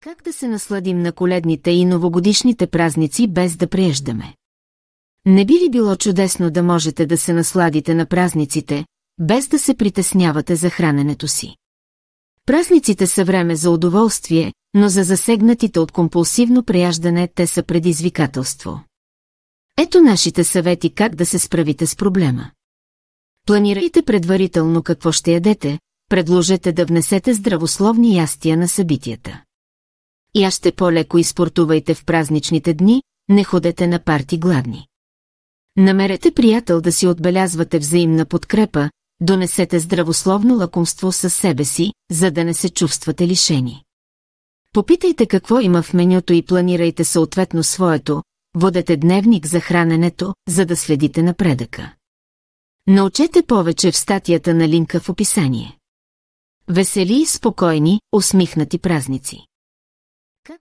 Как да се насладим на коледните и новогодишните празници без да прееждаме? Не би ли било чудесно да можете да се насладите на празниците, без да се притеснявате за храненето си? Празниците са време за удоволствие, но за засегнатите от компулсивно преяждане те са предизвикателство. Ето нашите съвети как да се справите с проблема. Планирайте предварително какво ще ядете, предложете да внесете здравословни ястия на събитията. Яжте по-леко и спортувайте в празничните дни, не ходете на парти гладни. Намерете приятел да си отбелязвате взаимна подкрепа, донесете здравословно лакомство със себе си, за да не се чувствате лишени. Попитайте какво има в менюто и планирайте съответно своето, водете дневник за храненето, за да следите напредъка. Научете повече в статията на линка в описание. Весели, спокойни, усмихнати празници!